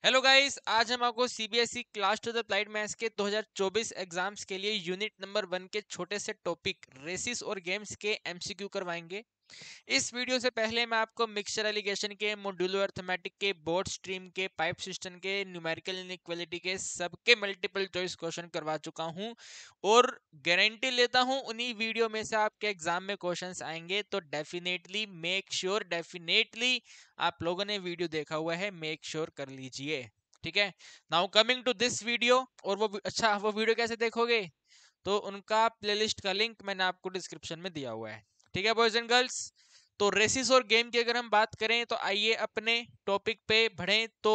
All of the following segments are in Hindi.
हेलो गाइस, आज हम आपको CBSE class to the applied maths के 2024 एग्जाम्स के लिए यूनिट नंबर 1 के छोटे से टॉपिक रेसिस और गेम्स के एमसीक्यू करवाएंगे। इस वीडियो से पहले मैं आपको मिक्सचर एलिगेशन के, मॉड्यूलर अर्थमेटिक के, बोर्ड स्ट्रीम के, पाइप सिस्टम के, न्यूमेरिकल इनइक्वालिटी के सबके मल्टीपल चॉइस क्वेश्चन करवा चुका हूं और गारंटी लेता हूं उन्हीं वीडियो में से आपके एग्जाम में क्वेश्चंस आएंगे। तो डेफिनेटली आप लोगों ने वीडियो देखा हुआ है, मेक श्योर कर लीजिए। ठीक है, now coming to this video. और वो वीडियो कैसे देखोगे? तो उनका प्लेलिस्ट का लिंक मैंने आपको डिस्क्रिप्शन में दिया हुआ है। ठीक है बॉयज एंड गर्ल्स, तो रेसिस और गेम की अगर हम बात करें तो आइए अपने टॉपिक पे बढ़ें। तो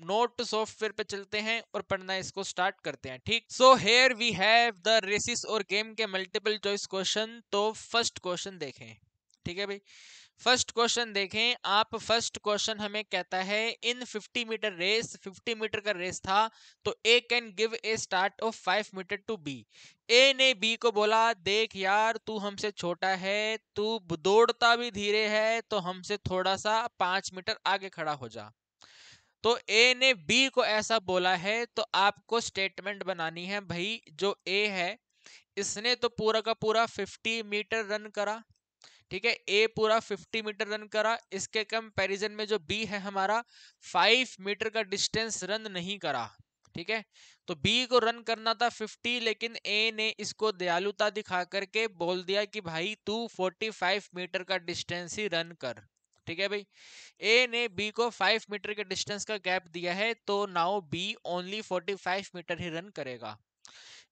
नोट सॉफ्टवेयर पे चलते हैं और पढ़ना इसको स्टार्ट करते हैं। ठीक, so here we have the races और गेम के मल्टीपल चॉइस क्वेश्चन। तो फर्स्ट क्वेश्चन देखें। ठीक है भाई, फर्स्ट क्वेश्चन देखें आप। फर्स्ट क्वेश्चन हमें कहता है इन 50 मीटर रेस, 50 मीटर का रेस था, तो A can give a start of 5 meter to B. A ने बी को बोला, देख यार तू हमसे छोटा है, तू दौड़ता भी धीरे है, तो हमसे थोड़ा सा 5 मीटर आगे खड़ा हो जा। तो ए ने बी को ऐसा बोला है, तो आपको स्टेटमेंट बनानी है भाई। जो ए है इसने तो पूरा का पूरा 50 मीटर रन करा। ठीक है, ए पूरा 50 मीटर रन करा। इसके कंपैरिजन में जो बी है हमारा 5 मीटर का डिस्टेंस रन नहीं करा। ठीक है, तो बी को रन करना था 50, लेकिन ए ने इसको दयालुता दिखा करके बोल दिया कि भाई तू 45 मीटर का डिस्टेंस ही रन कर। ठीक है भाई, ए ने बी को 5 मीटर के डिस्टेंस का गैप दिया है, तो नाउ बी ओनली 45 मीटर ही रन करेगा।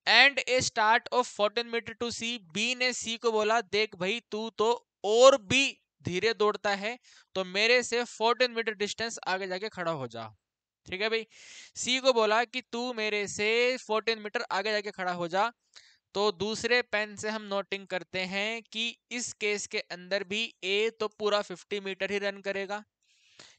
And A start of 14 metre to C, B ने सी को बोला, देख भाई तू तो और भी धीरे दौड़ता है, तो मेरे से 14 मीटर डिस्टेंस आगे जाके खड़ा हो जा। ठीक है भाई, सी को बोला कि तू मेरे से 14 मीटर आगे जाके खड़ा हो जा। तो दूसरे पेन से हम नोटिंग करते हैं कि इस केस के अंदर भी ए तो पूरा 50 मीटर ही रन करेगा।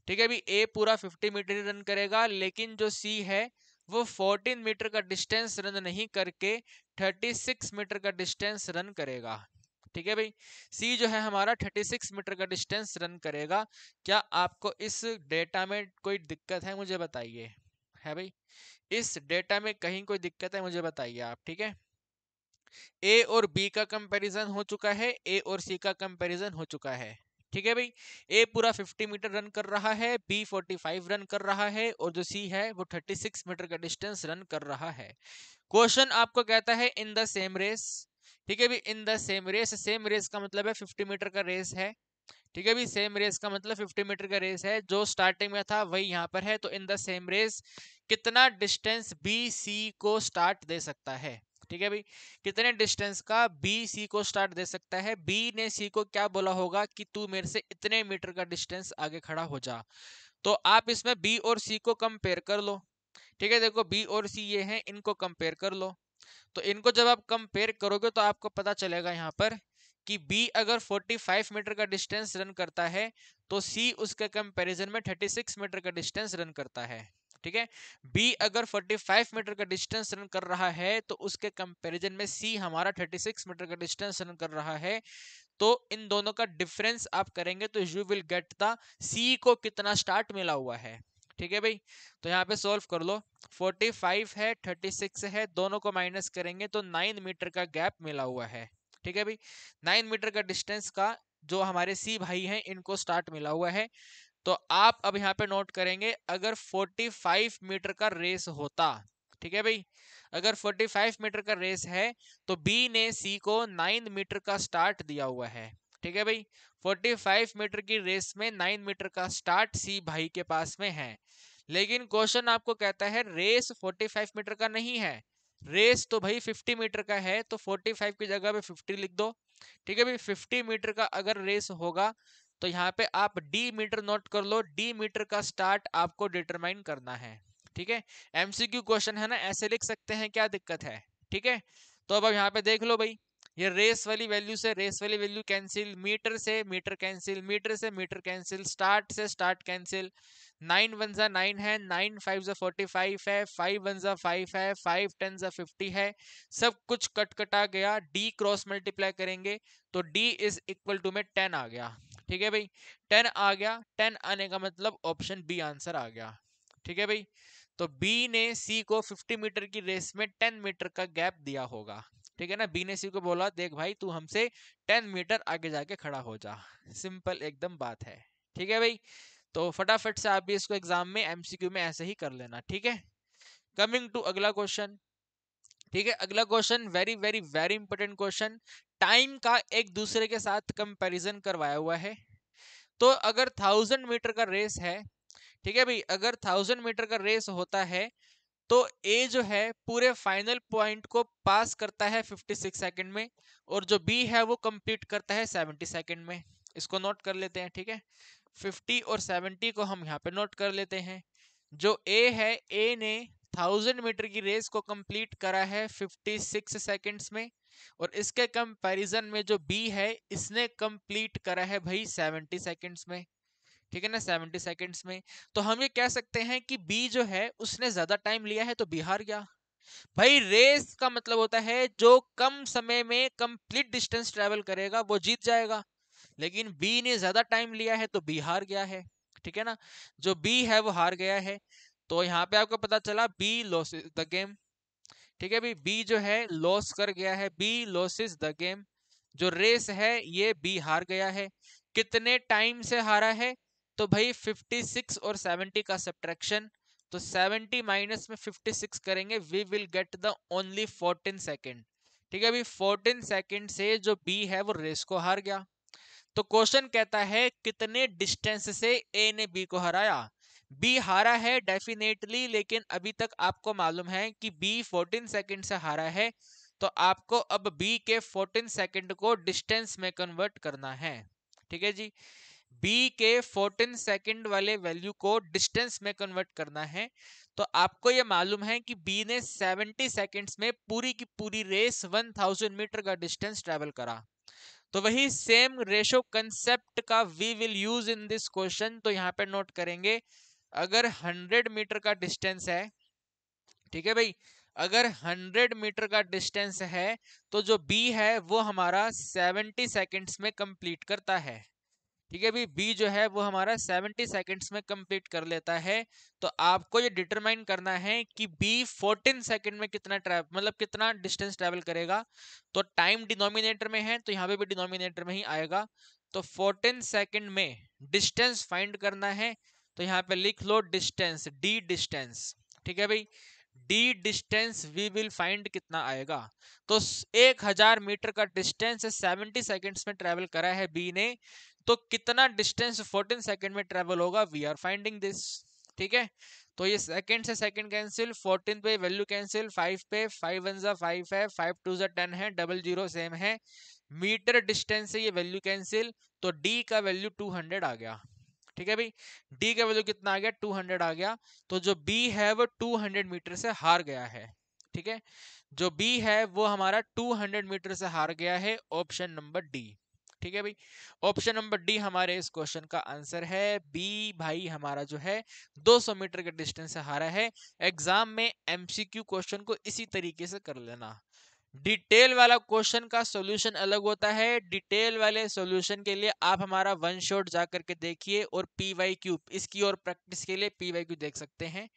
ठीक है भी, ए पूरा 50 मीटर ही रन करेगा, लेकिन जो सी है वो 14 मीटर का डिस्टेंस रन नहीं करके 36 मीटर का डिस्टेंस रन करेगा। ठीक है भाई, सी जो है हमारा 36 मीटर का डिस्टेंस रन करेगा। क्या आपको इस डेटा में कोई दिक्कत है? मुझे बताइए। है भाई, इस डेटा में कहीं कोई दिक्कत है? मुझे बताइए आप। ठीक है, ए और बी का कंपैरिजन हो चुका है, ए और सी का कंपैरिजन हो चुका है। ठीक है भाई, ए पूरा 50 मीटर रन कर रहा है, बी 45 रन कर रहा है, और जो सी है वो 36 मीटर का डिस्टेंस रन कर रहा है। क्वेश्चन आपको कहता है इन द सेम रेस। ठीक है भाई, in the same race, same race का मतलब है 50 मीटर का रेस है। ठीक है भाई, सेम रेस का मतलब 50 मीटर का रेस है, जो स्टार्टिंग में था वही यहाँ पर है। तो इन द सेम रेस कितना डिस्टेंस बी सी को स्टार्ट दे सकता है? ठीक है भाई, कितने डिस्टेंस का बी सी को स्टार्ट दे सकता है? बी ने सी को क्या बोला होगा कि तू मेरे से इतने मीटर का डिस्टेंस आगे खड़ा हो जा। तो आप इसमें बी और सी को कंपेयर कर लो। ठीक है, देखो बी और सी ये हैं, इनको कंपेयर कर लो। तो इनको जब आप कंपेयर करोगे तो आपको पता चलेगा यहाँ पर कि बी अगर 45 मीटर का डिस्टेंस रन करता है, तो सी उसके कंपैरिजन में 36 मीटर का डिस्टेंस रन करता है। ठीक है, बी अगर 45 मीटर का डिस्टेंस रन कर रहा है, तो उसके कंपैरिजन में सी हमारा 36 मीटर का डिस्टेंस रन कर रहा है। तो इन दोनों का डिफरेंस आप करेंगे तो यू विल गेट द सी को कितना स्टार्ट मिला हुआ है। ठीक है भाई, तो यहाँ पे सॉल्व कर लो। 45 है, 36 है, दोनों को माइनस करेंगे तो 9 मीटर का गैप मिला हुआ है। ठीक है भाई, 9 मीटर का डिस्टेंस का जो हमारे सी भाई हैं इनको स्टार्ट मिला हुआ है। तो आप अब यहाँ पे नोट करेंगे, अगर 45 मीटर का रेस होता, ठीक है भाई, अगर 45 मीटर का रेस है, तो बी ने सी को 9 मीटर का स्टार्ट दिया हुआ है। ठीक है भाई, 45 मीटर की रेस में 9 मीटर का स्टार्ट सी भाई के पास में है। लेकिन क्वेश्चन आपको कहता है रेस 45 मीटर का नहीं है, रेस तो भाई 50 मीटर का है, तो 45 की जगह पे 50 लिख दो। ठीक है भाई, 50 मीटर का अगर रेस होगा, तो यहाँ पे आप डी मीटर नोट कर लो। डी मीटर का स्टार्ट आपको डिटरमाइन करना है। ठीक है, एमसीक्यू क्वेश्चन है ना, ऐसे लिख सकते हैं, क्या दिक्कत है? ठीक है, तो अब यहाँ पे देख लो भाई, ये रेस वाली वैल्यू से रेस वाली वैल्यू कैंसिल, मीटर से मीटर कैंसिल, मीटर से मीटर कैंसिल, स्टार्ट से स्टार्ट कैंसिल। 9 वन जा 9 है, 9 5 जा 45 है, 5 वन जा 5 है, 5 10 जा 50 है। सब कुछ कट कटा गया, डी क्रॉस मल्टीप्लाई करेंगे तो डी इज इक्वल टू में 10 आ गया। ठीक है भाई, 10 आ गया, 10 आने का मतलब ऑप्शन बी आंसर आ गया। ठीक है भाई। तो बी ने सी को 50 मीटर की रेस में 10 मीटर का गैप दिया होगा, ठीक है ना। बी ने सी को बोला देख भाई तू हमसे 10 मीटर आगे जाके खड़ा हो जा, सिंपल एकदम बात है, ठीक है भाई। तो फटाफट से आप भी इसको एग्जाम में एमसीक्यू में ऐसे ही कर लेना, ठीक है। कमिंग टू अगला क्वेश्चन, ठीक है। अगला question very very very important question, time का एक दूसरे के साथ कंपैरिजन करवाया हुआ है। तो अगर 1000 मीटर का रेस है, ठीक है भाई, अगर 1000 मीटर का रेस होता है तो ए जो है पूरे फाइनल पॉइंट को पास करता है 56 सेकंड में, और जो बी है वो कंप्लीट करता है 70 सेकंड में। इसको नोट कर लेते हैं, ठीक है। 50 और 70 को हम यहाँ पे नोट कर लेते हैं। जो ए है, ए ने 1000 मीटर की रेस को कंप्लीट करा है 56 सेकंड्स में, और इसके कंपैरिजन में जो बी है इसने कंप्लीट करा है भाई 70 सेकंड्स में, ठीक है ना, 70 सेकंड्स में। तो हम ये कह सकते हैं कि बी जो है उसने ज्यादा टाइम लिया है तो बी हार गया। भाई रेस का मतलब होता है जो कम समय में कंप्लीट डिस्टेंस ट्रेवल करेगा वो जीत जाएगा, लेकिन बी ने ज्यादा टाइम लिया है तो बी हार गया है, ठीक है ना। जो बी है वो हार गया है। तो यहाँ पे आपको पता चला बी लॉसेस द गेम, ठीक है भाई। बी जो है लॉस कर गया है, बी लॉसेस द गेम। जो रेस है ये बी हार गया है। कितने टाइम से हारा है, तो भाई 56 और 70 का सब्ट्रैक्शन, तो 70 माइनस में 56 करेंगे, we will get the only 14 second, ठीक है भाई। 14 सेकेंड से जो बी है वो रेस को हार गया। तो क्वेश्चन कहता है कितने डिस्टेंस से ए ने बी को हराया। बी हारा है डेफिनेटली, लेकिन अभी तक आपको मालूम है कि बी 14 सेकंड से हारा है, तो आपको अब बी के 14 सेकंड को डिस्टेंस में कन्वर्ट करना है, ठीक है जी। बी के 14 सेकंड वाले वैल्यू को डिस्टेंस में कन्वर्ट करना है। तो आपको ये मालूम है कि बी ने 70 सेकंड्स में पूरी की पूरी रेस 1000 मीटर का डिस्टेंस ट्रेवल करा। तो वही सेम रेशो कंसेप्ट का we will use in this question. तो यहाँ पे नोट करेंगे, अगर 100 मीटर का डिस्टेंस है, ठीक है भाई, अगर 100 मीटर का डिस्टेंस है तो जो बी है वो हमारा 70 सेकंड्स में कंप्लीट करता है, ठीक है भाई। बी जो है वो हमारा 70 सेकंड्स में कंप्लीट कर लेता है। तो आपको ये डिटरमाइन करना है कि बी 14 सेकंड में कितना मतलब कितना डिस्टेंस ट्रेवल करेगा। तो टाइम डिनोमिनेटर में है तो यहाँ पे भी डिनोमिनेटर में ही आएगा। तो 14 सेकंड में डिस्टेंस फाइंड करना है, तो यहाँ पे लिख लो डिस्टेंस, डी डिस्टेंस, ठीक है भाई। D distance we will find कितना आएगा। तो 1000 मीटर का डिस्टेंस 70 सेकंड्स में ट्रेवल करा है बी ने, तो कितना डिस्टेंस 14 सेकंड में ट्रेवल होगा, वी आर फाइंडिंग दिस, ठीक है। तो ये सेकंड से सेकंड कैंसिल, 14 पे वैल्यू कैंसिल, 5 पे 5 1 जा 5 है, 5 2 जा 10 है, डबल जीरो सेम है। मीटर डिस्टेंस से ये वैल्यू कैंसिल, तो डी का वैल्यू 200 आ गया, ठीक है भाई। डी का वैल्यू कितना आ गया, 200 आ गया। तो जो बी है वो 200 मीटर से हार गया है, ठीक है। जो बी है वो हमारा 200 मीटर से हार गया है, ऑप्शन नंबर डी, ठीक है भाई। ऑप्शन नंबर डी हमारे इस क्वेश्चन का आंसर है। बी भाई हमारा जो है 200 मीटर के डिस्टेंस से हारा है। एग्जाम में एमसीक्यू क्वेश्चन को इसी तरीके से कर लेना। डिटेल वाला क्वेश्चन का सॉल्यूशन अलग होता है। डिटेल वाले सॉल्यूशन के लिए आप हमारा वन शॉट जा करके देखिए, और पीवाईक्यू इसकी और प्रैक्टिस के लिए पीवाईक्यू देख सकते हैं।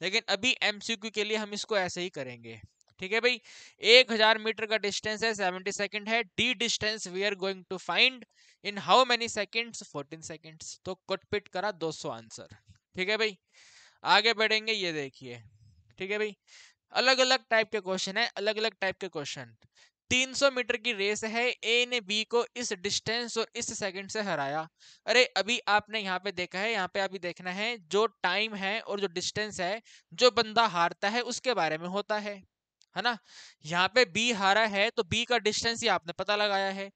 लेकिन अभी एमसीक्यू के लिए हम इसको ऐसे ही करेंगे, ठीक है भाई। 1000 मीटर का डिस्टेंस है, 70 सेकंड है। D distance we are going to find in how many seconds, 14 seconds. तो कटपिट करा 200 आंसर, ठीक है भाई। आगे बढ़ेंगे, ये देखिए, ठीक है भाई। अलग अलग टाइप के क्वेश्चन है, अलग अलग टाइप के क्वेश्चन। 300 मीटर की रेस है, ए ने बी को इस डिस्टेंस और इस सेकंड से हराया। अरे अभी आपने यहाँ पे देखा है, यहाँ पे अभी देखना है जो टाइम है और जो डिस्टेंस है, जो बंदा हारता है उसके बारे में होता है ना। यहाँ पे बी हारा है तो बी का डिस्टेंस ही आपने पता लगाया है।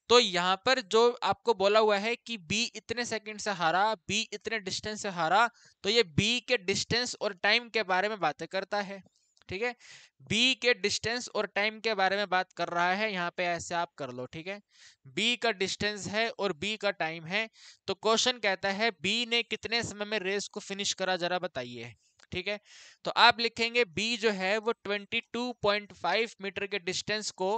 तो यहाँ पर जो आपको बोला हुआ है कि बी इतने सेकंड से हारा, बी इतने डिस्टेंस से हारा, तो ये बी के डिस्टेंस और टाइम के बारे में बातें करता है, ठीक है। बी के डिस्टेंस और टाइम के बारे में बात कर रहा है, यहाँ पे ऐसे आप कर लो, ठीक है। बी का डिस्टेंस है और बी का टाइम है। तो क्वेश्चन कहता है बी ने कितने समय में रेस को फिनिश करा, जरा बताइए, ठीक है। तो आप लिखेंगे बी जो है वो 22.5 मीटर के डिस्टेंस को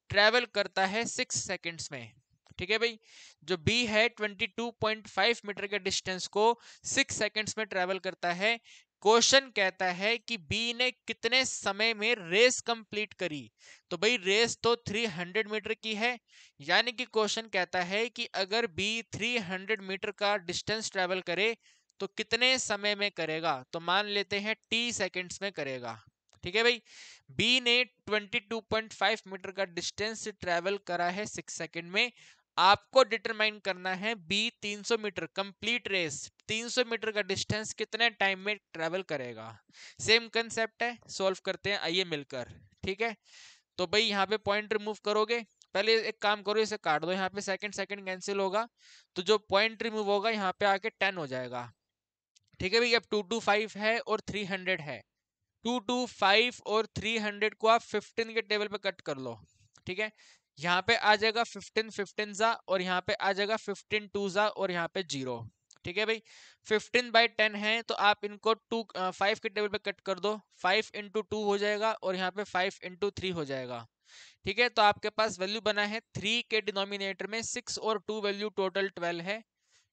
ट्रेवल करता है 6 सेकंड्स में, ठीक है भाई। जो बी है 22.5 मीटर के डिस्टेंस को 6 सेकंड्स में ट्रेवल करता है। क्वेश्चन कहता है कि बी ने कितने समय में रेस कंप्लीट करी। तो भाई रेस तो 300 मीटर की है, यानी कि क्वेश्चन कहता है कि अगर बी 300 मीटर का डिस्टेंस ट्रेवल करे तो कितने समय में करेगा। तो मान लेते हैं टी सेकंड्स में करेगा। ठीक है भाई, बी ने 22.5 मीटर का डिस्टेंस ट्रेवल करा है 6 सेकंड में। आपको डिटरमाइन करना है B 300 metre complete race 300 metre का डिस्टेंस कितने टाइम में ट्रेवल करेगा। सेम कंसेप्ट है, सॉल्व करते हैं आइए मिलकर। ठीक है, तो भाई यहाँ पे पॉइंट रिमूव करोगे, पहले एक काम करो इसे काट दो, यहाँ पे सेकंड सेकंड कैंसिल होगा, तो जो पॉइंट रिमूव होगा यहाँ पे आके 10 हो जाएगा। ठीक है भाई, अब 225 है और 300 है, 225 और 300 को आप 15 के टेबल पे कट कर लो। ठीक है, यहाँ पे आ जाएगा 15 15 जा, और यहाँ पे आ जाएगा 15 2 जा, और यहाँ पे 0। ठीक है भाई, 15/10 है तो आप इनको 5 के टेबल पे कट कर दो, 5 इंटू 2 हो जाएगा, और यहाँ पे 5 इंटू 3 हो जाएगा। ठीक है, तो आपके पास वैल्यू बना है 3 के डिनोमिनेटर में, 6 और 2 वैल्यू टोटल 12 है।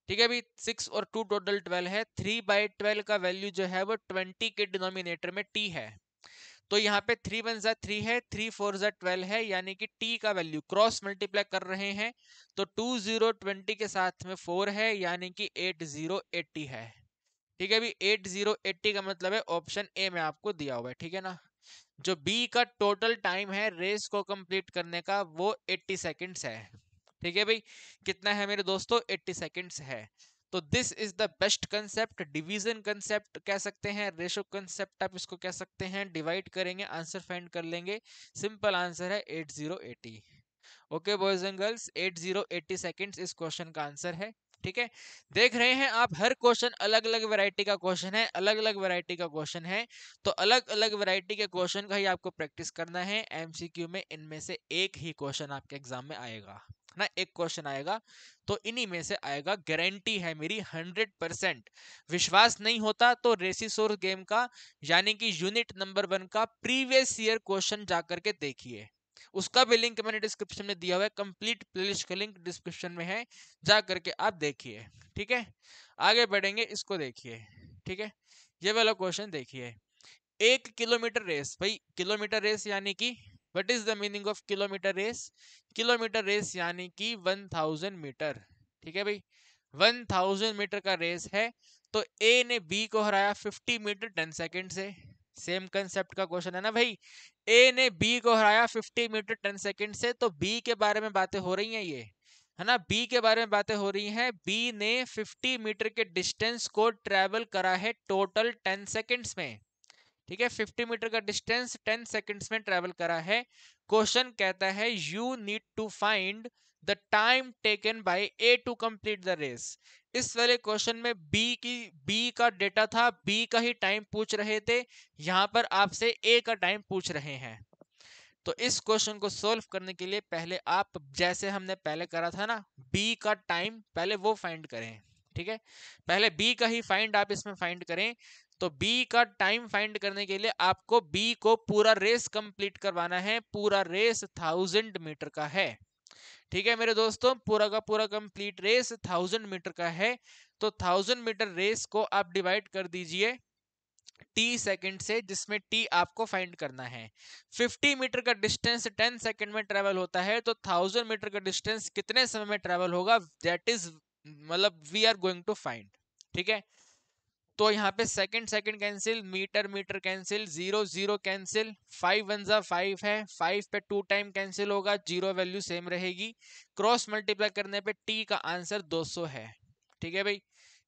ठीक है भाई, 6 और 2 टोटल 12 है, 3/12 का वैल्यू जो है वो 20 के डिनोमिनेटर में टी है। तो यहाँ पे 3 1 जा 3 है, 3 4 जा 12 है, यानी कि टी का वैल्यू क्रॉस मल्टीप्लाई कर रहे हैं तो 20 के साथ में 4 है, यानी कि 8080 है। ठीक है भाई, 8080 का मतलब है ऑप्शन ए में आपको दिया हुआ है। ठीक है ना, जो बी का टोटल टाइम है रेस को कंप्लीट करने का वो 80 सेकंड्स है। ठीक है भाई, कितना है मेरे दोस्तों, 80 सेकंड्स है। तो this is the best concept, division concept कह सकते हैं, रेशो कंसेप्ट आप इसको कह सकते हैं। डिवाइड करेंगे आंसर फाइंड कर लेंगे, सिंपल आंसर है 8080। Okay boys and girls, 8080 seconds इस क्वेश्चन का आंसर है। ठीक है, देख रहे हैं आप हर क्वेश्चन अलग अलग वैरायटी का क्वेश्चन है, अलग अलग वैरायटी का क्वेश्चन है, तो अलग अलग वैरायटी के क्वेश्चन का ही आपको प्रैक्टिस करना है। एमसीक्यू में इनमें से एक ही क्वेश्चन आपके एग्जाम में आएगा ना, एक क्वेश्चन आएगा, तो इन्हीं में से आएगा, गारंटी है मेरी 100%। विश्वास नहीं होता तो रेसिसोर गेम का यानी कि यूनिट नंबर 1 का प्रीवियस ईयर क्वेश्चन जाकर के देखिए, उसका भी लिंक मैंने डिस्क्रिप्शन में दिया हुआ है, कंप्लीट प्लेलिस्ट का लिंक डिस्क्रिप्शन में है, जा करके आप देखिए। ठीक है, आगे बढ़ेंगे, इसको देखिए। ठीक है, ये वाला क्वेश्चन देखिए, 1 किलोमीटर रेस। भाई किलोमीटर रेस यानी कि what is the meaning of kilometre race, kilometre race यानी कि 1000 मीटर। ठीक है भाई, 1000 मीटर का रेस है, तो ए ने बी को हराया 50 मीटर 10 सेकंड से। सेम कंसेप्ट का क्वेश्चन है ना भाई, ए ने बी को हराया 50 मीटर 10 सेकंड से, तो बी के बारे में बातें हो रही हैं, ये है ना, बी के बारे में बातें हो रही हैं। बी ने 50 मीटर के डिस्टेंस को ट्रेवल करा है टोटल 10 सेकंड्स में। ठीक है, 50 मीटर का डिस्टेंस 10 सेकंड्स में ट्रेवल करा है। क्वेश्चन कहता है you need to find the time taken by A to complete the race. इस वाले क्वेश्चन में बी का डेटा था, बी का ही टाइम पूछ रहे थे, यहां पर आपसे ए का टाइम पूछ रहे हैं। तो इस क्वेश्चन को सॉल्व करने के लिए पहले आप जैसे हमने पहले करा था ना, बी का टाइम पहले वो फाइंड करें। ठीक है, पहले बी का ही फाइंड आप इसमें फाइंड करें। तो बी का टाइम फाइंड करने के लिए आपको बी को पूरा रेस कंप्लीट करवाना है, पूरा रेस 1000 मीटर का है। ठीक है मेरे दोस्तों, पूरा का पूरा कंप्लीट रेस 1000 मीटर का है। तो 1000 मीटर रेस को आप डिवाइड कर दीजिए टी सेकंड से, जिसमें टी आपको फाइंड करना है। 50 मीटर का डिस्टेंस 10 सेकंड में ट्रेवल होता है, तो 1000 मीटर का डिस्टेंस कितने समय में ट्रेवल होगा, दैट इज मतलब we are going to find. ठीक है, तो यहाँ पे second second cancel, metre metre cancel, 0 0 cancel, 5 1 जा 5 है, 5 पे 2 टाइम कैंसिल होगा, 0 वैल्यू सेम रहेगी, क्रॉस मल्टीप्लाई करने पे टी का आंसर 200 है। ठीक है भाई,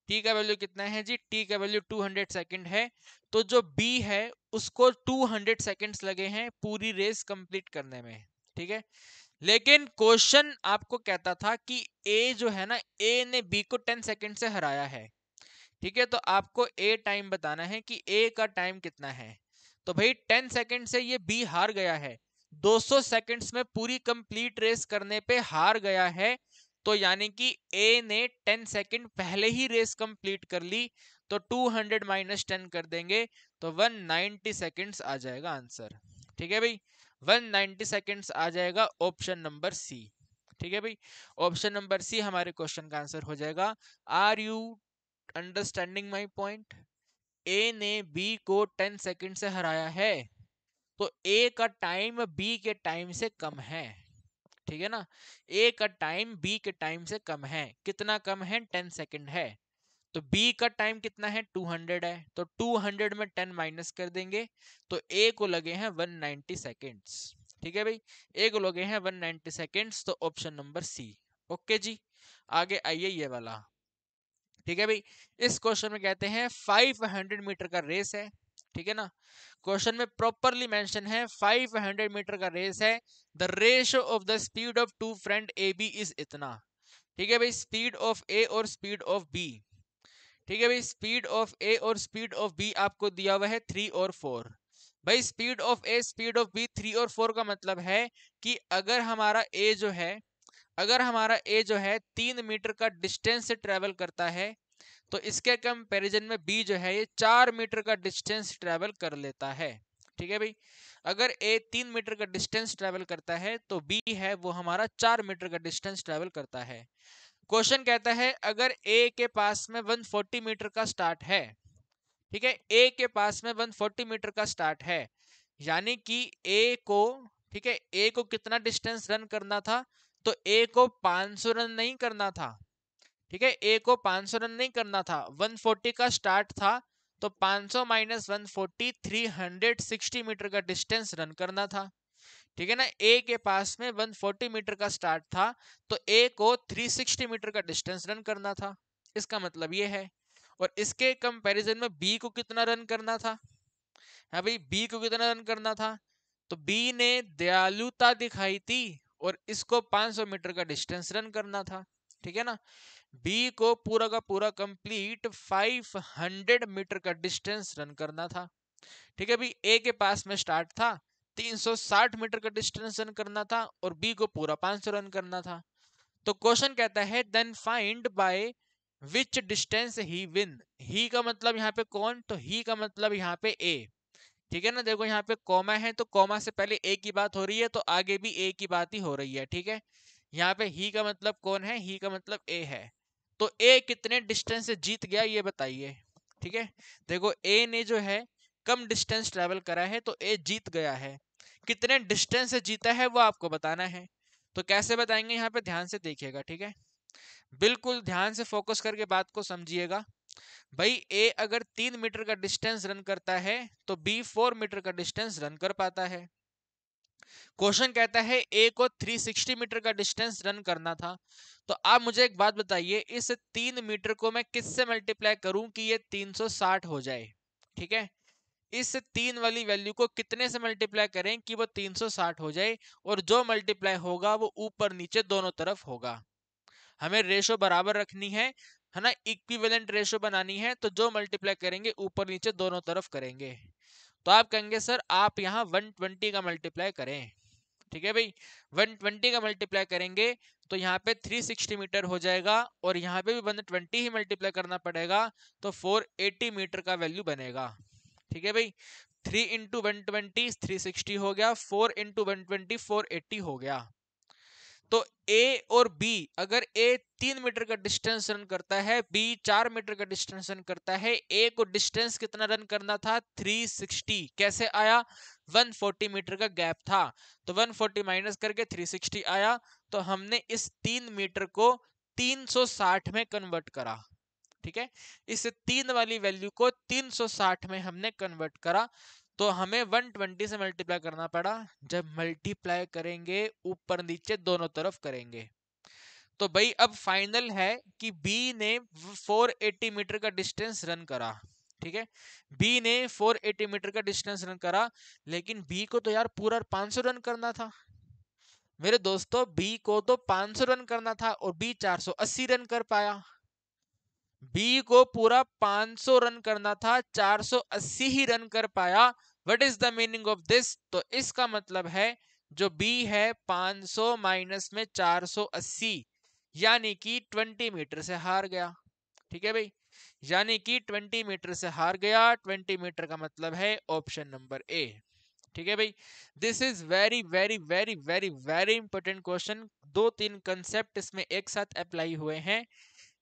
टी का वैल्यू कितना है जी, टी का वैल्यू 200 सेकंड है। तो जो बी है उसको 200 सेकंड्स लगे हैं पूरी रेस कंप्लीट करने में। ठीक है, लेकिन क्वेश्चन आपको कहता था कि ए जो है ना, ए ने बी को 10 सेकंड से हराया है। ठीक है, तो आपको ए टाइम बताना है कि ए का टाइम कितना है। तो भाई 10 सेकंड से ये बी हार गया है, 200 सेकंड्स में पूरी कंप्लीट रेस करने पे हार गया है। तो यानी कि ए ने 10 सेकंड पहले ही रेस कंप्लीट कर ली, तो 200 माइनस 10 कर देंगे तो 190 सेकंड्स आ जाएगा आंसर। ठीक है भाई, 190 सेकंड्स आ जाएगा ऑप्शन नंबर सी। ठीक है भाई, ऑप्शन नंबर सी हमारे क्वेश्चन का आंसर हो जाएगा। Are you understanding my point? A ने बी को 10 सेकंड से हराया है तो ए का टाइम बी के टाइम से कम है, ठीक है ना। ए का टाइम बी के टाइम से कम है, कितना कम है, 10 सेकंड है। तो बी का टाइम कितना है, 200 है, तो 200 में 10 माइनस कर देंगे तो ए को लगे हैं 190 सेकेंड्स, ठीक है भाई, ए को लगे हैं 190 सेकेंड्स, तो ऑप्शन नंबर सी। ओके जी, आगे आइए ये वाला, ठीक है भाई। इस क्वेश्चन में कहते हैं 500 मीटर का रेस है, ठीक है ना। क्वेश्चन में प्रॉपरली मेंशन है 500 मीटर का रेस है, the ratio of the speed of two friend A B is इतना, ठीक है भाई, स्पीड ऑफ ए और स्पीड ऑफ बी, ठीक है भाई, स्पीड ऑफ ए और स्पीड ऑफ बी आपको दिया हुआ है 3 और 4। भाई speed of A speed of B 3 और 4 का मतलब है कि अगर हमारा ए जो है, अगर हमारा ए जो है 3 मीटर का डिस्टेंस से ट्रेवल करता है तो इसके कंपैरिजन में बी जो है ये 4 मीटर का डिस्टेंस ट्रेवल कर लेता है, ठीक है भाई। अगर ए 3 मीटर का डिस्टेंस ट्रेवल करता है तो बी है वो हमारा 4 मीटर का डिस्टेंस ट्रेवल करता है। क्वेश्चन कहता है अगर ए के पास में 140 मीटर का स्टार्ट है, ठीक है, ए के पास में 140 मीटर का स्टार्ट है, यानी कि ए को, ठीक है, ए को कितना डिस्टेंस रन करना था, तो ए को 500 रन नहीं करना था, ठीक है, ए को 500 रन नहीं करना था, 140 का स्टार्ट था, तो 500 माइनस 140 360 मीटर का डिस्टेंस रन करना था, ठीक है ना। ए के पास में 140 मीटर का स्टार्ट था तो ए को 360 मीटर का डिस्टेंस रन करना था, इसका मतलब ये है। और इसके कंपैरिजन में बी को कितना रन करना था, हाँ भाई बी को कितना रन करना था, तो बी ने दयालुता दिखाई थी और इसको 500 मीटर का डिस्टेंस रन करना था, ठीक है ना। बी को पूरा का पूरा कंप्लीट 500 मीटर का डिस्टेंस रन करना था, ठीक है भाई। ए के पास में स्टार्ट था, 360 मीटर का डिस्टेंस रन करना था और बी को पूरा 500 रन करना था। तो क्वेश्चन कहता है then find by which distance he win, he का मतलब यहाँ पे कौन, तो ही का मतलब यहाँ पे ए, ठीक है ना। देखो यहाँ पे कॉमा है तो कॉमा से पहले ए की बात हो रही है तो आगे भी ए की बात ही हो रही है, ठीक है। यहाँ पे ही का मतलब कौन है, ही का मतलब ए है, तो ए कितने डिस्टेंस से जीत गया ये बताइए, ठीक है। देखो ए ने जो है कम डिस्टेंस ट्रेवल करा है तो ए जीत गया है, कितने डिस्टेंस से जीता है वो आपको बताना है। तो कैसे बताएंगे, यहाँ पे ध्यान से देखिएगा, ठीक है, बिल्कुल ध्यान से फोकस करके बात को समझिएगा। भाई ए अगर 3 मीटर का डिस्टेंस रन करता है तो बी 4 मीटर का डिस्टेंस रन कर पाता है। क्वेश्चन कहता है ए को 360 मीटर का डिस्टेंस रन करना था, तो आप मुझे एक बात बताइए इस 3 मीटर को मैं किससे मल्टीप्लाई करूं कि ये 360 हो जाए, ठीक है। इस 3 वाली वैल्यू को कितने से मल्टीप्लाई करें कि वो 360 हो जाए, और जो मल्टीप्लाई होगा वो ऊपर नीचे दोनों तरफ होगा। हमें रेशो बराबर रखनी है ना, इक्विवेलेंट रेशो बनानी है, तो जो मल्टीप्लाई करेंगे ऊपर नीचे दोनों तरफ करेंगे। तो आप कहेंगे सर आप यहाँ 120 का मल्टीप्लाई करें, ठीक है भाई, 120 का मल्टीप्लाई करेंगे तो यहाँ पे 360 मीटर हो जाएगा और यहाँ पे भी 120 ही मल्टीप्लाई करना पड़ेगा, तो 480 मीटर का वैल्यू बनेगा, ठीक है भाई। 3 इंटू 120 360 हो गया, 4 इंटू 120 480 हो गया। तो ए और बी, अगर ए 3 मीटर का डिस्टेंस रन करता है, बी 4 मीटर का डिस्टेंस रन करता है, ए को डिस्टेंस कितना रन करना था 360, कैसे आया 140 मीटर का गैप था, तो 140 माइनस करके 360 आया, तो हमने इस 3 मीटर को 360 में कन्वर्ट करा, ठीक है। इस 3 वाली वैल्यू को 360 में हमने कन्वर्ट करा, तो हमें 120 से मल्टीप्लाई करना पड़ा, जब मल्टीप्लाई करेंगे ऊपर नीचे दोनों तरफ करेंगे। तो भाई अब फाइनल है कि बी ने 480 मीटर का डिस्टेंस रन करा, ठीक है, बी ने 480 मीटर का डिस्टेंस रन करा, लेकिन बी को तो यार पूरा 500 रन करना था मेरे दोस्तों, बी को तो 500 रन करना था और बी 480 रन कर पाया। बी को पूरा 500 रन करना था, 480 ही रन कर पाया। What is the meaning of this, तो इसका मतलब है जो बी है 500 माइनस में 480, यानी कि 20 मीटर से हार गया, ठीक है भाई, यानी कि 20 मीटर से हार गया। 20 मीटर का मतलब है ऑप्शन नंबर ए, ठीक है भाई। This is very very very very very important question, 2-3 concept इसमें एक साथ अप्लाई हुए हैं।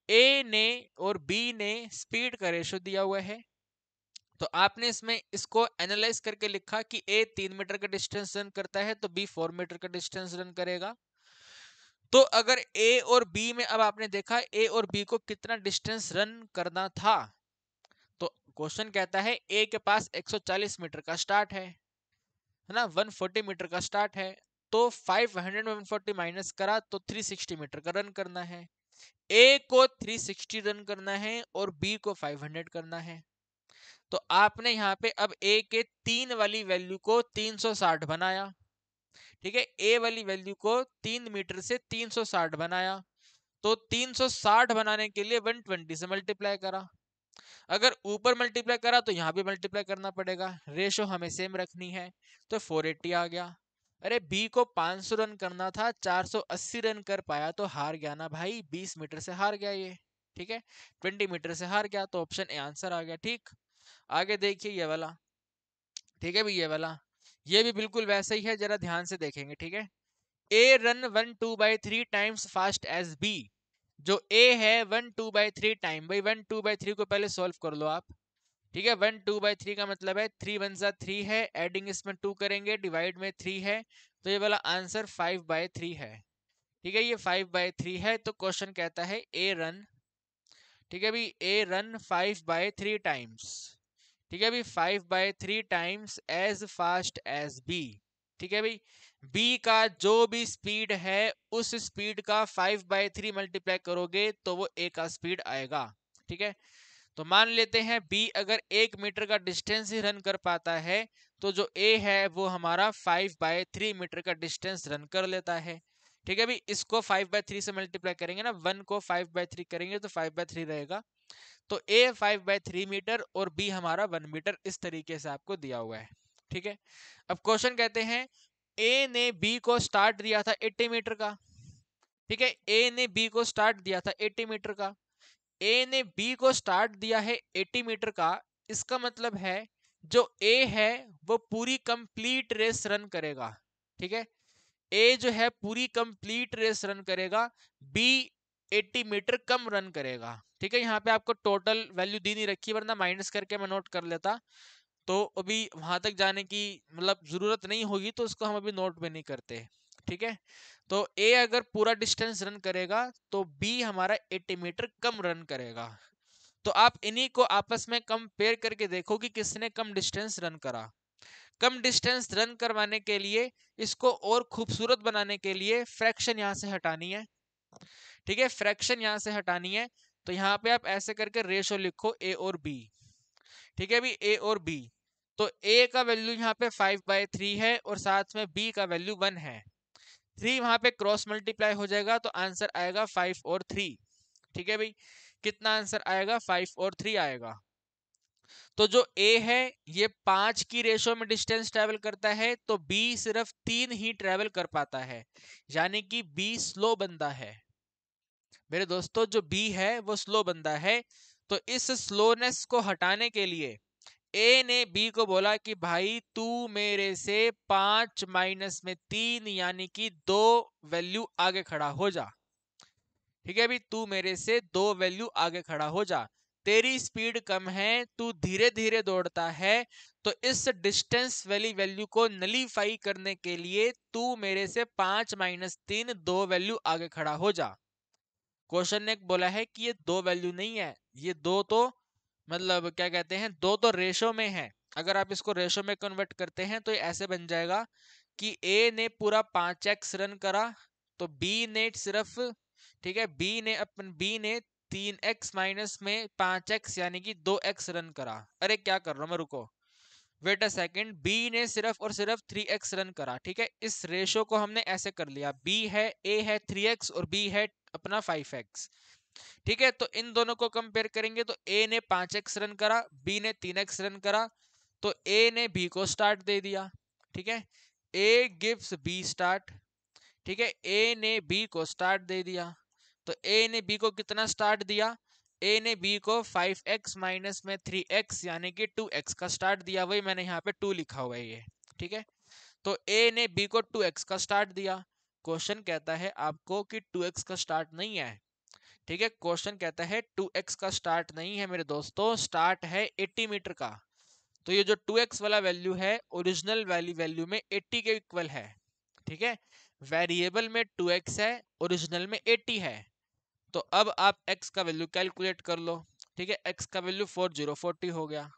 ए ने और बी ने स्पीड का रेशो दिया हुआ है, तो आपने इसमें इसको एनालाइज करके लिखा कि ए 3 मीटर का डिस्टेंस रन करता है तो बी 4 मीटर का डिस्टेंस रन करेगा। तो अगर ए और बी में अब आपने देखा ए और बी को कितना डिस्टेंस रन करना था, तो क्वेश्चन कहता है ए के पास 140 मीटर का स्टार्ट है ना, 140 मीटर का स्टार्ट है, तो 500 में 140 माइनस करा तो 360 मीटर का रन करना है। ए को 360 रन करना है और बी को 500 करना है। तो आपने यहाँ पे अब ए के 3 वाली वैल्यू को 360 बनाया, ठीक है, ए वाली वैल्यू को 3 मीटर से 360 बनाया, तो 360 बनाने के लिए 120 से मल्टीप्लाई करा। अगर ऊपर मल्टीप्लाई करा तो यहाँ भी मल्टीप्लाई करना पड़ेगा, रेशो हमें सेम रखनी है, तो 480 आ गया। अरे बी को 500 रन करना था, 480 रन कर पाया तो हार गया ना भाई, 20 मीटर से हार गया ये, ठीक है, 20 मीटर से हार गया, तो ऑप्शन ए आंसर आ गया। ठीक, आगे देखिए ये वाला, ठीक है भी ये वाला, ये भी बिल्कुल वैसे ही है, जरा ध्यान से देखेंगे, ठीक है। A run 1/2/3 times fast as B, जो ए है 1/2/3 टाइम, भाई 1/2/3 को पहले सॉल्व कर लो आप, ठीक है। 1/2/3 का मतलब है 3 1 3 है, एडिंग इसमें 2 करेंगे, डिवाइड में 3 है, तो ये वाला आंसर 5/3 है, ठीक है, ये 5/3 है। तो क्वेश्चन कहता है ए रन, ठीक है भी, ए रन 5/3 टाइम्स, ठीक है भाई, 5/3 times as fast as B, ठीक है भाई, बी का जो भी स्पीड है उस स्पीड का 5/3 मल्टीप्लाई करोगे तो वो ए का स्पीड आएगा, ठीक है। तो मान लेते हैं बी अगर 1 मीटर का डिस्टेंस ही रन कर पाता है, तो जो ए है वो हमारा 5/3 मीटर का डिस्टेंस रन कर लेता है, ठीक है भाई। इसको 5/3 से मल्टीप्लाई करेंगे ना, 1 को 5/3 करेंगे तो 5/3 रहेगा, तो ए 5/3 मीटर और बी हमारा 1 मीटर, इस तरीके से आपको दिया हुआ है, ठीक है। अब क्वेश्चन कहते हैं ए ने बी को स्टार्ट दिया था 80 मीटर का, ठीक है, ए ने बी को स्टार्ट दिया था 80 मीटर का, ए ने बी को स्टार्ट दिया है 80 मीटर का, इसका मतलब है जो ए है वो पूरी कंप्लीट रेस रन करेगा, ठीक है, ए जो है पूरी कंप्लीट रेस रन करेगा, बी 80 मीटर कम रन करेगा, ठीक है। यहाँ पे आपको टोटल वैल्यू दी नहीं रखी, वरना माइनस करके मैं नोट कर लेता, तो अभी वहां तक जाने की मतलब जरूरत नहीं होगी, तो उसको हम अभी नोट भी नहीं करते, ठीक है। तो ए अगर पूरा डिस्टेंस रन करेगा तो बी हमारा 80 मीटर कम रन करेगा। तो आप इन्हीं को आपस में कंपेयर करके देखो कि किसने कम डिस्टेंस रन करा। कम डिस्टेंस रन करवाने के लिए, इसको और खूबसूरत बनाने के लिए फ्रैक्शन यहां से हटानी है, ठीक है, फ्रैक्शन यहां से हटानी है। तो यहाँ पे आप ऐसे करके रेशो लिखो ए और बी, ठीक है भी, ए और बी, तो ए का वैल्यू यहाँ पे 5/3 है और साथ में बी का वैल्यू 1 है, 3 वहां पे क्रॉस मल्टीप्लाई हो जाएगा तो आंसर आएगा 5 और 3, ठीक है भाई, कितना आंसर आएगा, 5 और 3 आएगा। तो जो ए है ये 5 की रेशो में डिस्टेंस ट्रेवल करता है, तो बी सिर्फ 3 ही ट्रेवल कर पाता है, यानी कि बी स्लो बंदा है मेरे दोस्तों, जो बी है वो स्लो बंदा है। तो इस स्लोनेस को हटाने के लिए ए ने बी को बोला कि भाई तू मेरे से 5 माइनस में 3 यानी कि 2 वैल्यू आगे खड़ा हो जा, ठीक है, अभी तू मेरे से 2 वैल्यू आगे खड़ा हो जा, तेरी स्पीड कम है, तू धीरे धीरे दौड़ता है, तो इस डिस्टेंस वाली वैल्यू को नलीफाई करने के लिए तू मेरे से 5 - 3 2 वैल्यू आगे खड़ा हो जा। क्वेश्चन ने बोला है कि ये 2 वैल्यू नहीं है, ये दो तो मतलब क्या कहते हैं, दो तो रेशो में है। अगर आप इसको रेशो में कन्वर्ट करते हैं तो ये ऐसे बन जाएगा कि ए ने पूरा 5x रन करा, तो बी ने सिर्फ, ठीक है, बी ने 3x माइनस में 5x यानी कि 2x रन करा। अरे क्या कर रहा हूं मैं, रुको, वेट अ सेकंड, बी ने सिर्फ और सिर्फ 3x रन करा, ठीक है, इस रेशो को हमने ऐसे कर लिया, बी है, ए है 3x और बी है अपना 5x, ठीक है। तो इन दोनों को कंपेयर करेंगे तो ए ने 5x रन करा, बी ने 3x रन करा, तो ए ने बी को स्टार्ट दे दिया, ठीक है, ए गिव्स बी स्टार्ट, ठीक है, ए ने बी को स्टार्ट दे दिया, तो ए ने बी को कितना स्टार्ट दिया, ए ने बी को 5x माइनस में 3x यानी कि 2x का स्टार्ट दिया, वही मैंने यहाँ पे 2 लिखा हुआ है ये, ठीक है। तो ए ने बी को 2x का स्टार्ट दिया, क्वेश्चन कहता है आपको कि 2x का स्टार्ट नहीं है, ठीक है, क्वेश्चन कहता है 2x का स्टार्ट नहीं है मेरे दोस्तों, स्टार्ट है 80 मीटर का। तो ये जो 2x वाला वैल्यू है ओरिजिनल वाली वैल्यू में 80 के इक्वल है, ठीक है। वेरिएबल में 2x है, ओरिजिनल में 80 है। तो अब आप x का वैल्यू कैलकुलेट कर लो, ठीक है। x का वैल्यू 4040 हो गया,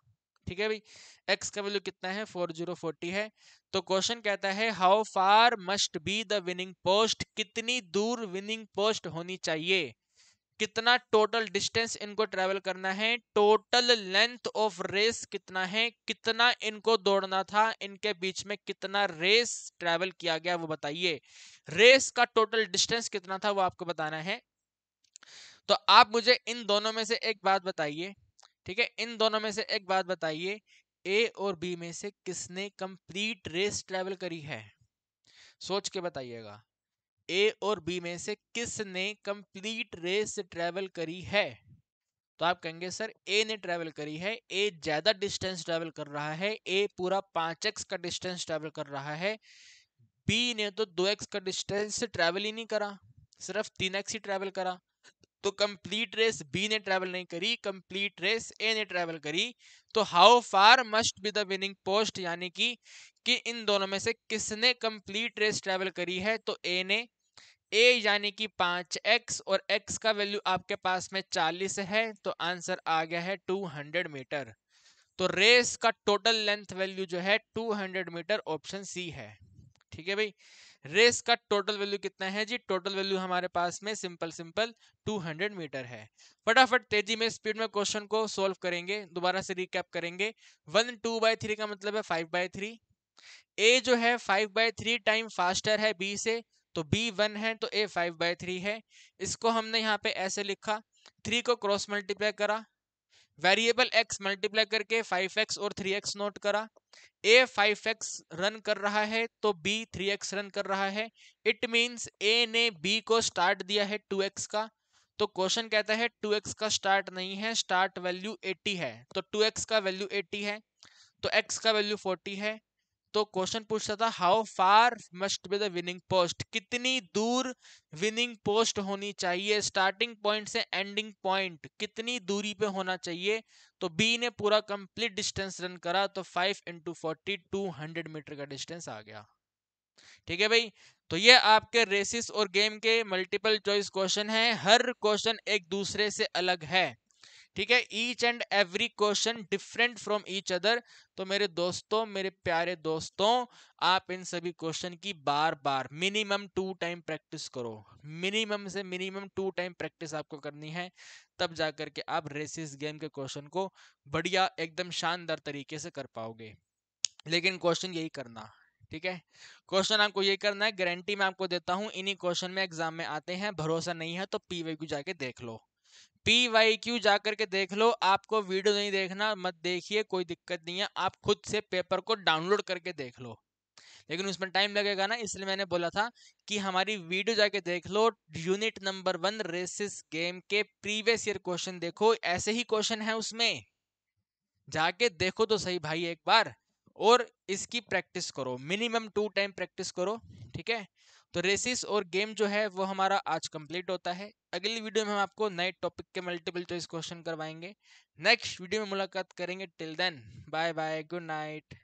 ठीक है भाई। x का वैल्यू कितना है, 4040 है। तो क्वेश्चन कहता है how far must be the winning post, कितनी दूर विनिंग पोस्ट होनी चाहिए, कितना टोटल डिस्टेंस इनको ट्रेवल करना है, टोटल लेंथ ऑफ रेस कितना है, कितना इनको दौड़ना था, इनके बीच में कितना रेस ट्रेवल किया गया वो बताइए। रेस का टोटल डिस्टेंस कितना था वो आपको बताना है। तो आप मुझे इन दोनों में से एक बात बताइए, ठीक है, इन दोनों में से एक बात बताइए, ए और बी में से किसने कंप्लीट रेस ट्रेवल करी है, सोच के बताइएगा। ए और बी में से किसने कंप्लीट रेस ट्रेवल करी है। तो आप कहेंगे सर ए ने ट्रेवल करी है, ए ज्यादा डिस्टेंस ट्रेवल कर रहा है, ए पूरा 5x का डिस्टेंस ट्रेवल कर रहा है। बी ने तो 2x का डिस्टेंस ट्रेवल ही नहीं करा, सिर्फ 3x ही ट्रेवल करा। तो कंप्लीट रेस बी ने ट्रेवल नहीं करी, कंप्लीट रेस ए ने ट्रेवल करी। तो how far must be the winning post, यानी कि इन दोनों में से किसने कंप्लीट रेस ट्रेवल करी है। तो ए ने, ए यानी कि 5x और x का वैल्यू आपके पास में 40 है, तो आंसर आ गया है 200 मीटर। तो रेस का टोटल लेंथ वैल्यू जो है 200 मीटर, ऑप्शन सी है, ठीक है भाई। रेस का टोटल वैल्यू कितना है जी, टोटल वैल्यू हमारे पास में सिंपल सिंपल 200 मीटर है। फटाफट तेजी में स्पीड में क्वेश्चन को सोल्व करेंगे, दोबारा से रिकैप करेंगे। 1 2/3 का मतलब है 5/3। ए जो है 5/3 टाइम फास्टर है बी से, तो बी 1 है तो ए 5/3 है। इसको हमने यहाँ पे ऐसे लिखा, 3 को क्रॉस मल्टीप्लाई करा, वेरिएबल x मल्टीप्लाई करके 5x और 3x नोट करा। ए 5x रन कर रहा है तो बी 3x रन कर रहा है। इट मींस ए ने बी को स्टार्ट दिया है 2x का। तो क्वेश्चन कहता है 2x का स्टार्ट नहीं है, स्टार्ट वैल्यू 80 है। तो 2x का वैल्यू 80 है, तो x का वैल्यू 40 है। तो क्वेश्चन पूछता था how far must be the winning post, कितनी दूर विनिंग पोस्ट होनी चाहिए, स्टार्टिंग पॉइंट से एंडिंग पॉइंट कितनी दूरी पे होना चाहिए। तो बी ने पूरा कंप्लीट डिस्टेंस रन करा, तो 5 × 40 200 मीटर का डिस्टेंस आ गया, ठीक है भाई। तो ये आपके रेसिस और गेम के मल्टीपल चॉइस क्वेश्चन हैं, हर क्वेश्चन एक दूसरे से अलग है, ठीक है। Each and every question different from each other. तो मेरे दोस्तों, मेरे प्यारे दोस्तों, आप इन सभी क्वेश्चन की बार बार मिनिमम 2 टाइम प्रैक्टिस करो, मिनिमम से मिनिमम 2 टाइम प्रैक्टिस आपको करनी है, तब जाकर के आप रेसिस गेम के क्वेश्चन को बढ़िया एकदम शानदार तरीके से कर पाओगे। लेकिन क्वेश्चन यही करना, ठीक है, क्वेश्चन आपको यही करना है, गारंटी मैं आपको देता हूं, इन्हीं क्वेश्चन में एग्जाम में आते हैं। भरोसा नहीं है तो पीवाईक्यू जाके देख लो, पीवाईक्यू जाकर के देख लो। आपको वीडियो नहीं देखना, मत देखिए, कोई दिक्कत नहीं है, आप खुद से पेपर को डाउनलोड करके देख लो, लेकिन उसमें टाइम लगेगा ना, इसलिए मैंने बोला था कि हमारी वीडियो जाके देख लो। यूनिट नंबर 1 रेसिस गेम के प्रीवियस ईयर क्वेश्चन देखो, ऐसे ही क्वेश्चन है उसमें, जाके देखो तो सही भाई एक बार, और इसकी प्रैक्टिस करो, मिनिमम 2 टाइम प्रैक्टिस करो, ठीक है। तो रेसिस और गेम जो है वो हमारा आज कंप्लीट होता है। अगली वीडियो में हम आपको नए टॉपिक के मल्टीपल चॉइस क्वेश्चन करवाएंगे, नेक्स्ट वीडियो में मुलाकात करेंगे। Till then bye bye, good night.